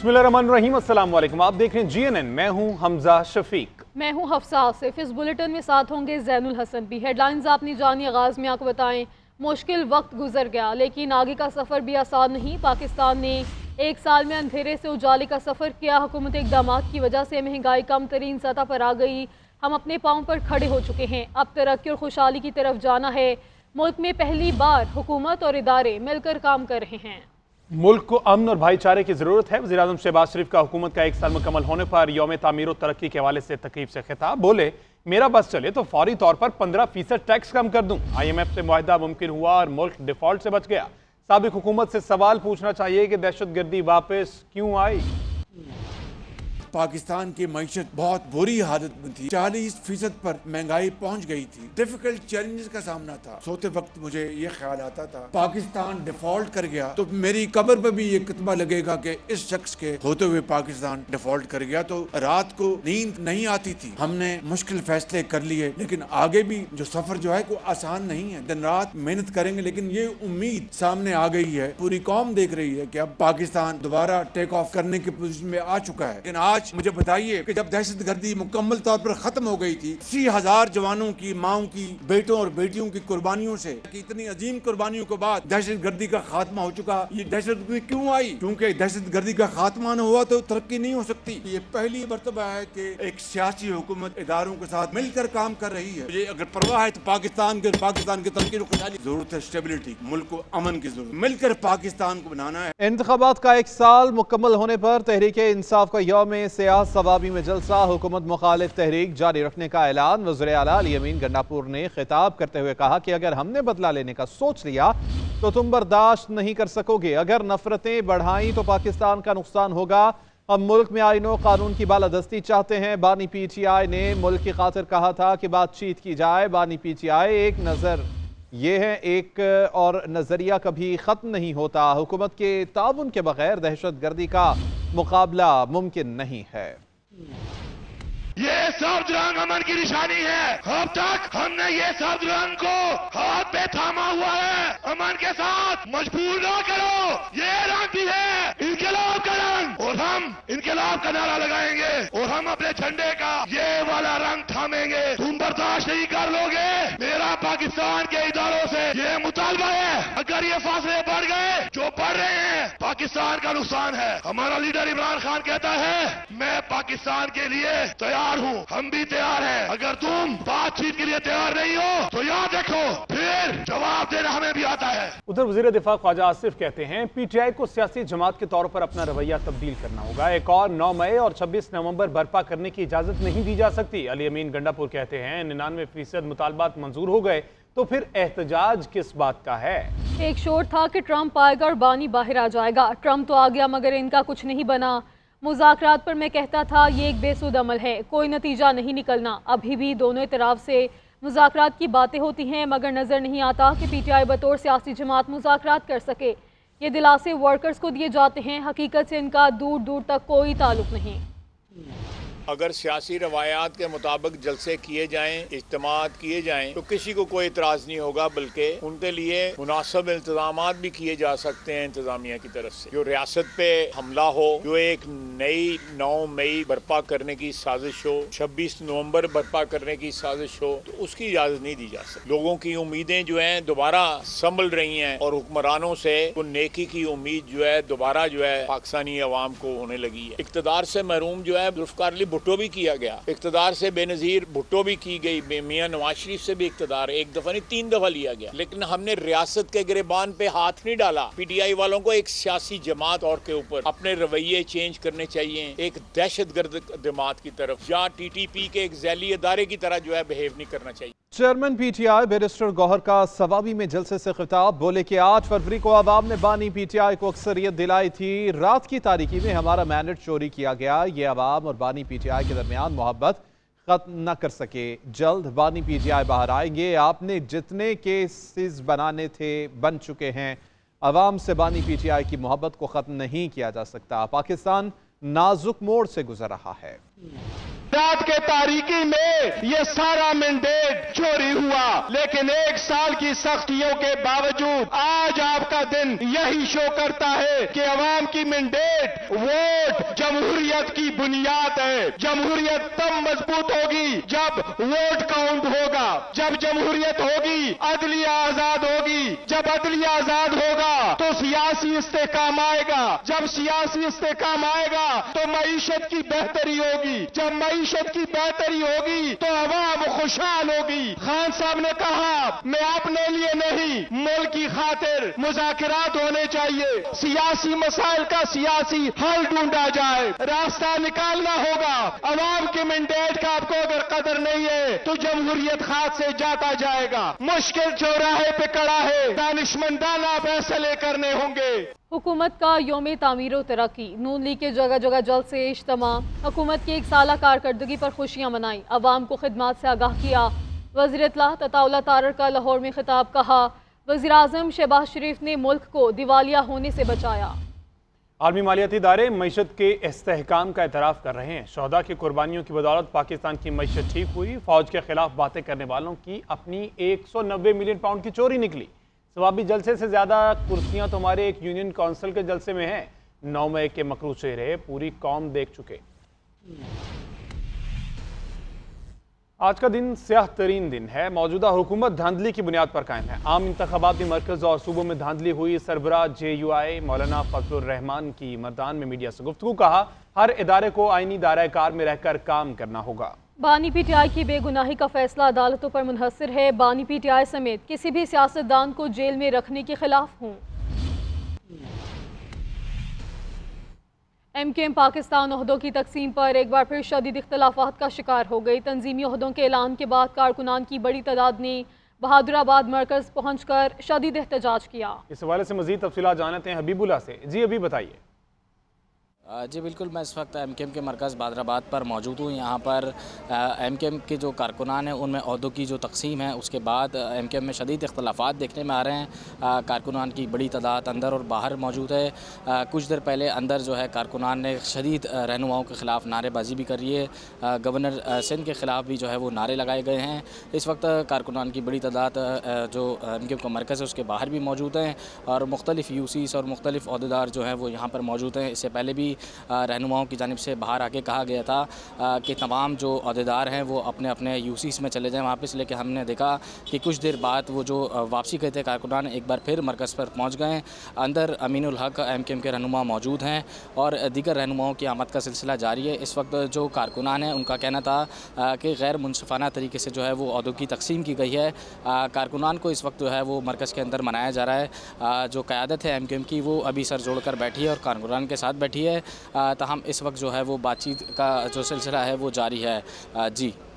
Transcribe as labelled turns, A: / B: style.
A: बिस्मिल्लाहिर्रहमानिर्रहीम, अस्सलाम वालेकुम। आप देख रहे हैं GNN। मैं हूं हमजा शफीक।
B: मैं हूं हफ्सा आसिफ। इस बुलेटिन में साथ होंगे जैनुल हसन भी। हेडलाइंस आपने जानी, आगाज़ में आपको बताएं। मुश्किल वक्त गुजर गया लेकिन आगे का सफ़र भी आसान नहीं। पाकिस्तान ने एक साल में अंधेरे से उजाले का सफ़र किया। हुकूमत इक़दामात की वजह से महंगाई कम तरीन सतह पर आ गई। हम अपने पाँव पर खड़े हो चुके हैं। अब तरक्की और खुशहाली की तरफ जाना है। मुल्क में पहली बार हुकूमत और इदारे मिलकर काम कर रहे हैं।
A: मुल्क को अमन और भाईचारे की जरूरत है। वज़ीर आज़म शहबाज शरीफ का हुकूमत का एक साल मुकम्मल होने पर यौम तामीर और तरक्की के हवाले से तकरीब से खिताब। बोले, मेरा बस चले तो फौरी तौर पर 15% टैक्स कम कर दूं। IMF से मुआहदा मुमकिन हुआ और मुल्क डिफॉल्ट से बच गया। साबिक हुकूमत से सवाल पूछना चाहिए कि दहशतगर्दी वापस क्यों आई।
C: पाकिस्तान की मईशत बहुत बुरी हालत में थी। 40% पर महंगाई पहुंच गई थी। डिफिकल्ट चैलेंजेस का सामना था। सोते वक्त मुझे ये ख्याल आता था पाकिस्तान डिफॉल्ट कर गया तो मेरी कब्र पर भी ये कितबा लगेगा कि इस शख्स के होते हुए पाकिस्तान डिफॉल्ट कर गया। तो रात को नींद नहीं आती थी। हमने मुश्किल फैसले कर लिए लेकिन आगे भी जो सफर जो है कोई आसान नहीं है। दिन रात मेहनत करेंगे लेकिन ये उम्मीद सामने आ गई है। पूरी कौम देख रही है कि अब पाकिस्तान दोबारा टेक ऑफ करने की पोजीशन में आ चुका है। लेकिन आज मुझे बताइए कि जब दहशतगर्दी मुकम्मल तौर पर खत्म हो गई थी, 80,000 जवानों की, माओ की, बेटों और बेटियों की कुर्बानियों से, कि इतनी अजीम कुर्बानियों के बाद दहशतगर्दी का खात्मा हो चुका। ये दहशतगर्दी क्यों आई? क्योंकि दहशतगर्दी का खात्मा न हुआ तो तरक्की नहीं हो सकती। ये पहली मर्तबा है कि एक सियासी हुकूमत इदारों के साथ मिलकर काम कर रही है। मुझे अगर परवाह है तो पाकिस्तान की तरक्की और खुशहाली जरूरत है, स्टेबिलिटी, मुल्क को अमन की जरूरत, मिलकर पाकिस्तान को बनाना है।
A: इंतखाबात का एक साल मुकम्मल होने पर तहरीक इंसाफ का यौम सियाह सवाबी में जलसा। हुकूमत मुखालिफ तहरीक जारी रखने का ऐलान। वज़ीर आला अली अमीन गंडापुर ने खिताब करते हुए कहा कि अगर हमने बदला लेने का सोच लिया तो तुम बर्दाश्त नहीं कर सकोगे। अगर नफरतें बढ़ाई तो पाकिस्तान का नुकसान होगा। हम मुल्क में आईनो कानून की बालादस्ती चाहते हैं। बानी PTI ने मुल्क की खातिर कहा था कि बातचीत की जाए। बानी PTI एक नज़र ये है, एक और नजरिया कभी खत्म नहीं होता। हुकूमत के ताउन के बगैर दहशतगर्दी का मुकाबला मुमकिन नहीं है।
D: ये सब रंग अमन की निशानी है। अब तक हमने ये सब रंग को हाथ पे थामा हुआ है। अमन के साथ मजबूर ना करो, ये रंग भी है इनकलाब का रंग और हम इनकलाब का नारा लगाएंगे और हम अपने झंडे का ये वाला रंग थामेंगे। तुम बर्दाश्त नहीं कर लोगे। मेरा पाकिस्तान के इदारों से ये मुतालबा है, अगर ये फासले बढ़ गए जो बढ़ रहे हैं, पाकिस्तान का नुकसान है। हमारा लीडर इमरान खान कहता है मैं पाकिस्तान के लिए तैयार हूँ, हम भी तैयार हैं। अगर तुम बातचीत के लिए तैयार नहीं हो तो याद रखो फिर जवाब देना हमें भी आता है।
A: उधर वज़ीर दिफा ख्वाजा आसिफ कहते हैं PTI को सियासी जमात के तौर पर अपना रवैया तब्दील करना होगा। एक और 9 मई और 26 नवंबर बर्पा करने की इजाजत नहीं दी जा सकती। अली अमीन गंडापुर कहते हैं 99% मुतालबात मंजूर हो गए तो फिर एहतजाज किस बात का है।
B: एक शोर था कि ट्रंप आएगा और बानी बाहर आ जाएगा। ट्रंप तो आ गया मगर इनका कुछ नहीं बना। मुज़ाकरात पर मैं कहता था ये एक बेसुध अमल है, कोई नतीजा नहीं निकलना। अभी भी दोनों तरफ से मुज़ाकरात की बातें होती हैं मगर नज़र नहीं आता कि PTI बतौर सियासी जमात मुज़ाकरात कर सके। ये दिलासे वर्कर्स को दिए जाते हैं, हकीकत से इनका दूर दूर तक कोई ताल्लुक नहीं।
E: अगर सियासी रवायात के मुताबिक जलसे किए जाएं, इज्तिमात किए जाएं तो किसी को कोई इतराज़ नहीं होगा, बल्कि उनके लिए मुनासिब इंतजामात भी किए जा सकते हैं इंतजामिया की तरफ से। जो रियासत पे हमला हो, जो एक नई 9 मई बर्पा करने की साजिश हो, 26 नवंबर बर्पा करने की साजिश हो, तो उसकी इजाज़त नहीं दी जा सकती। लोगों की उम्मीदें जो हैं दोबारा संभल रही हैं और हुक्मरानों से वो नेकी की उम्मीद जो है दोबारा जो है पाकिस्तानी अवाम को होने लगी है। इक़्तिदार से महरूम जो है जुल्फ़िकार अली भुट्टो भी किया गया, इक़्तिदार से बेनज़ीर भुट्टो भी की गई, मियां नवाज शरीफ से भी इक़्तिदार एक दफा नहीं 3 दफा लिया गया, लेकिन हमने रियासत के गिरेबान पे हाथ नहीं डाला। PTI वालों को एक सियासी जमात और के ऊपर अपने रवैये चेंज करने चाहिए, एक दहशतगर्द जमात की तरफ या TTP के एक झैली अदारे की तरह जो है बिहेव नहीं करना चाहिए।
A: चेयरमैन PTI बैरिस्टर गौहर का सवाबी में जलसे से खिताब। बोले कि 8 फरवरी को अवाम ने बानी PTI को अक्सरियत दिलाई थी। रात की तारीकी में हमारा मैंडेट चोरी किया गया। ये अवाम और बानी PTI के दरमियान मोहब्बत खत्म न कर सके। जल्द बानी PTI बाहर आएंगे। आपने जितने केसेस बनाने थे बन चुके हैं। अवाम से बानी PTI की मोहब्बत को ख़त्म नहीं किया जा सकता। पाकिस्तान नाजुक मोड़ से गुजर रहा है।
D: रात के तारीकी में ये सारा मैंडेट चोरी हुआ, लेकिन 1 साल की सख्तियों के बावजूद आज आपका दिन यही शो करता है कि अवाम की मैंडेट वोट जमहूरियत की बुनियाद है। जमहूरियत तब मजबूत होगी जब वोट काउंट होगा, जब जमहूरियत होगी अदलिया आजाद होगी, जब अदलिया आजाद होगा तो सियासी इस्तेकाम आएगा, जब सियासी इस्तेकाम आएगा तो मईशत की बेहतरी होगी, जब मईशत की बेहतरी होगी तो अवाम खुशहाल होगी। खान साहब ने कहा मैं अपने लिए नहीं मुल्क की खातिर मुज़ाकरात होने चाहिए, सियासी मसाइल का सियासी हल ढूंढा जाए, रास्ता निकालना होगा। अवाम के मैंडेट का आपको अगर कदर नहीं है तो जमहूरियत हाथ से जाता जाएगा। मुश्किल चौराहे पे खड़ा है, दानिशमंदाना फैसले करने होंगे।
B: हुकूमत का यौम तामीर तरक्की, नून लीग के जगह जगह जलसे इज्तिमा, हुकूमत की 1 साला कारकर्दगी पर खुशियां मनाई, अवाम को खिदमात से आगाह किया। वज़ीर इत्तलाह तताउल्लाह तारर का लाहौर में खिताब, कहा वज़ीर आज़म शहबाज शरीफ ने मुल्क को दिवालिया होने से बचाया।
A: आलमी मालियाती इदारे मईशत के इस्तेहकाम का एतराफ़ कर रहे हैं। शहदा की कुर्बानियों की बदौलत पाकिस्तान की मईशत ठीक हुई। फ़ौज के खिलाफ बातें करने वालों की अपनी 190 मिलियन पाउंड की चोरी निकली। सवाबी जलसे से ज़्यादा कुर्सियाँ तो हमारे एक यूनियन काउंसिल के जलसे में हैं। 9 मई के मकरू चेहरे पूरी कौम देख चुके। आज का दिन स्याह तरीन दिन है। मौजूदा हुकूमत धांधली की बुनियाद पर कायम है। आम इंतखाबाती मरकज़ और सूबों में धांधली हुई। सरबराह JUI मौलाना फजलुर रहमान की मर्दान में मीडिया से गुफ्तगू, कहा हर इदारे को आईनी दायरा कार में रहकर काम करना होगा।
B: बानी PTI की बेगुनाही का फैसला अदालतों पर मुनहसर है। बानी PTI समेत किसी भी सियासतदान को जेल में रखने के खिलाफ हूँ। MKM पाकिस्तान ओहदों की तकसीम पर एक बार फिर शदीद इख्तलाफात का शिकार हो गई। तंजीमी ओहदों के ऐलान के बाद कारकुनान की बड़ी तादाद ने बहादुराबाद मरकज़ पहुंचकर शदीद एहतजाज किया। इस
A: हवाले से मज़ीद तफसीलात जानते हैं हबीबुल्लाह से। जी अभी बताइए।
F: जी बिल्कुल, मैं इस वक्त MKM के मरकज़ बहादुराबाद पर मौजूद हूँ। यहाँ पर MKM के जो कारकुनान हैं उनमें ओहदों की जो तकसीम है उसके बाद MKM में शदीद इख्तलाफात देखने में आ रहे हैं। कारकुनान की बड़ी तादाद अंदर और बाहर मौजूद है। कुछ देर पहले अंदर जो है कारकुनान ने शदीद रहनुमाओं के ख़िलाफ़ नारेबाजी भी करी है। गवर्नर सिंध के ख़िलाफ़ भी जो है वो नारे लगाए गए हैं। इस वक्त कारकुनान की बड़ी तादाद जो MKM का मरकज़ है उसके बाहर भी मौजूद हैं और मुख्तलिफ़ UCs और मुख्तलिफ़ ओहदेदार जो हैं वो यहाँ पर मौजूद हैं। इससे पहले भी रहनुमाओं की जानिब से बाहर आके कहा गया था कि तमाम जो अहदेदार हैं वो अपने अपने UCs में चले जाएं वापस, लेकिन हमने देखा कि कुछ देर बाद वो जो वापसी गए थे कारकुनान एक बार फिर मरकज़ पर पहुंच गए। अंदर अमीनुल हक MKM के रहनुमा मौजूद हैं और दीगर रहनुमाओं की आमद का सिलसिला जारी है। इस वक्त जो कारकुनान हैं उनका कहना था कि गैर मुनसिफाना तरीके से जो है वो अहदों की तकसीम की गई है। कारकुनान को इस वक्त जो है वो मरकज़ के अंदर मनाया जा रहा है। जो क़यादत है MKM की वो अभी सर जोड़ कर बैठी है और कारकुनान के साथ बैठी है। तहम इस वक्त जो है वो बातचीत का जो सिलसिला है वो जारी है। जी